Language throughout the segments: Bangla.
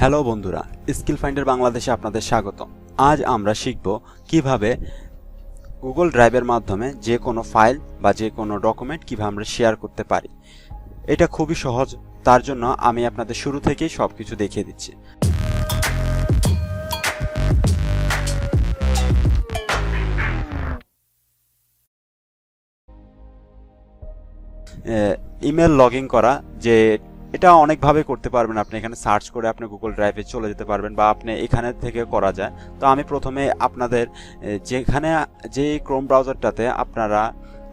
হ্যালো বন্ধুরা, স্কিল ফাইন্ডার বাংলাদেশে আপনাদের স্বাগত। আজ আমরা শিখব কিভাবে গুগল ড্রাইভের মাধ্যমে যে কোনো ফাইল বা যে কোনো ডকুমেন্ট কিভাবে আমরা শেয়ার করতে পারি। এটা খুবই সহজ, তার জন্য আমি আপনাদের শুরু থেকেই সবকিছু দেখিয়ে দিচ্ছি। ইমেল লগ ইন করা, যে এটা অনেকভাবে করতে পারবেন। আপনি এখানে সার্চ করে আপনি গুগল ড্রাইভে চলে যেতে পারবেন বা আপনি এখানে থেকে করা যায়। তো আমি প্রথমে আপনাদের যেখানে যে ক্রোম ব্রাউজারটাতে আপনারা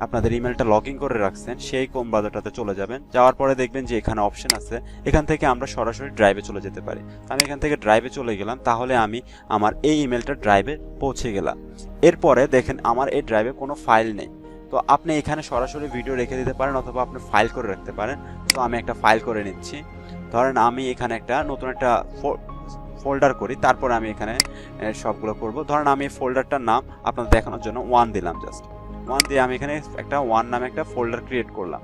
আপনাদের ইমেলটা লগ ইন করে রাখছেন সেই ক্রোম ব্রাউজারটাতে চলে যাবেন। যাওয়ার পরে দেখবেন যে এখানে অপশন আছে, এখান থেকে আমরা সরাসরি ড্রাইভে চলে যেতে পারি। আমি এখান থেকে ড্রাইভে চলে গেলাম, তাহলে আমি আমার এই ইমেলটা ড্রাইভে পৌঁছে গেলাম। এরপরে দেখেন আমার এই ড্রাইভে কোনো ফাইল নেই। তো আপনি এখানে সরাসরি ভিডিও রেখে দিতে পারেন অথবা আপনি ফাইল করে রাখতে পারেন। তো আমি একটা ফাইল করে নিচ্ছি। ধরেন আমি এখানে একটা নতুন একটা ফোল্ডার করি, তারপরে আমি এখানে সবগুলো করব। ধরেন আমি ফোল্ডারটার নাম আপনাদের দেখানোর জন্য 1 দিলাম, জাস্ট 1 দিয়ে আমি এখানে একটা 1 নামে একটা ফোল্ডার ক্রিয়েট করলাম।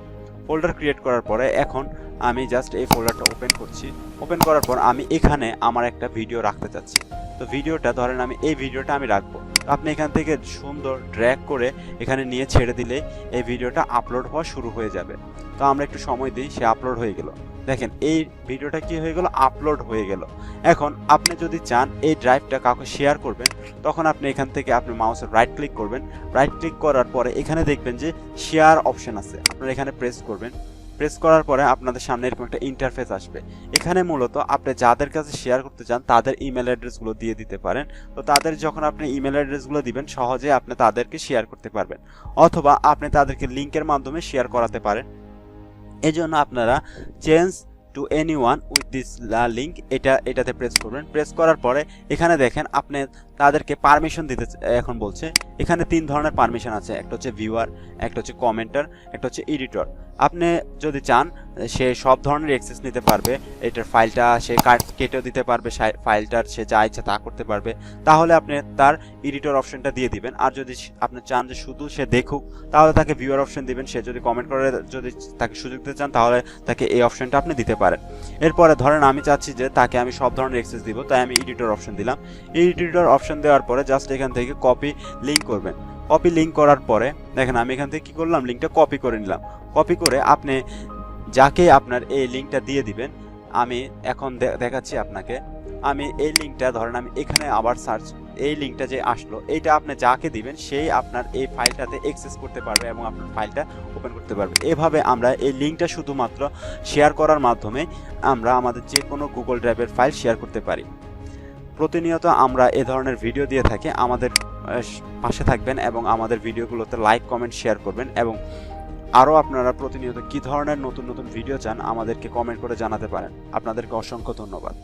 ফোল্ডার ক্রিয়েট করার পরে এখন আমি জাস্ট এই ফোল্ডারটা ওপেন করছি। ওপেন করার পর আমি এখানে আমার একটা ভিডিও রাখতে চাচ্ছি। তো ভিডিওটা ধরেন আমি এই ভিডিওটা আমি রাখবো। আপনি এখান থেকে সুন্দর ড্র্যাগ করে এখানে নিয়ে ছেড়ে দিলে এই ভিডিওটা আপলোড হওয়া শুরু হয়ে যাবে। তো আমরা একটু সময় দিই, সে আপলোড হয়ে গেল। দেখেন এই ভিডিওটা কি হয়ে গেল, আপলোড হয়ে গেল। এখন আপনি যদি চান এই ড্রাইভটা কাউকে শেয়ার করবেন, তখন আপনি এখান থেকে আপনি মাউসের রাইট ক্লিক করবেন। রাইট ক্লিক করার পরে এখানে দেখবেন যে শেয়ার অপশন আছে, আপনারা এখানে প্রেস করবেন। প্রেস করার পরে আপনাদের সামনে এরকম একটা ইন্টারফেস আসবে। এখানে মূলত আপনি যাদের কাছে শেয়ার করতে চান তাদের ইমেল অ্যাড্রেসগুলো দিয়ে দিতে পারেন। তো তাদের যখন আপনি ইমেল অ্যাড্রেসগুলো দিবেন, সহজে আপনি তাদেরকে শেয়ার করতে পারবেন, অথবা আপনি তাদেরকে লিঙ্কের মাধ্যমে শেয়ার করাতে পারেন। এজন্য আপনারা change to anyone with this link এটাতে প্রেস করবেন। প্রেস করার পরে এখানে দেখেন আপনি তাদেরকে পারমিশন দিতে এখন বলছে। এখানে 3 ধরনের পারমিশন আছে, একটা হচ্ছে ভিউয়ার, একটা হচ্ছে কমেন্টার, একটা হচ্ছে এডিটর। আপনি যদি চান সে সব ধরনের অ্যাক্সেস নিতে পারবে, এটার ফাইলটা সে কেটেও দিতে পারবে, ফাইলটার সে যা ইচ্ছা তা করতে পারবে, তাহলে আপনি তার এডিটর অপশনটা দিয়ে দিবেন। আর যদি আপনি চান যে শুধু সে দেখুক, তাহলে তাকে ভিউয়ার অপশন দিবেন। সে যদি কমেন্ট করে যদি তাকে সুযোগ দিতে চান, তাহলে তাকে এই অপশনটা আপনি দিতে পারেন। এরপরে ধরেন আমি চাচ্ছি যে তাকে আমি সব ধরনের অ্যাক্সেস দিব, তাই আমি এডিটর অপশন দিলাম। এডিটর অপশন দেওয়ার পরে জাস্ট এখান থেকে কপি লিঙ্ক করবেন। কপি লিঙ্ক করার পরে দেখেন আমি এখান থেকে কি করলাম, লিঙ্কটা কপি করে নিলাম। কপি করে আপনি যাকে আপনার এই লিঙ্কটা দিয়ে দিবেন, আমি এখন দেখাচ্ছি আপনাকে। আমি এই লিঙ্কটা ধরেন আমি এখানে আবার সার্চ, এই লিঙ্কটা যে আসলো এইটা আপনি যাকে দিবেন সেই আপনার এই ফাইলটাতে অ্যাক্সেস করতে পারবে এবং আপনার ফাইলটা ওপেন করতে পারবে। এভাবে আমরা এই লিঙ্কটা শুধুমাত্র শেয়ার করার মাধ্যমে আমরা আমাদের যে কোনো গুগল ড্রাইভের ফাইল শেয়ার করতে পারি। প্রতিনিয়ত আমরা এ ধরনের ভিডিও দিয়ে থাকি। আমাদের পাশে থাকবেন এবং আমাদের ভিডিওগুলোতে লাইক, কমেন্ট, শেয়ার করবেন। এবং আরও আপনারা প্রতিনিয়ত কী ধরনের নতুন নতুন ভিডিও চান আমাদেরকে কমেন্ট করে জানাতে পারেন। আপনাদেরকে অসংখ্য ধন্যবাদ।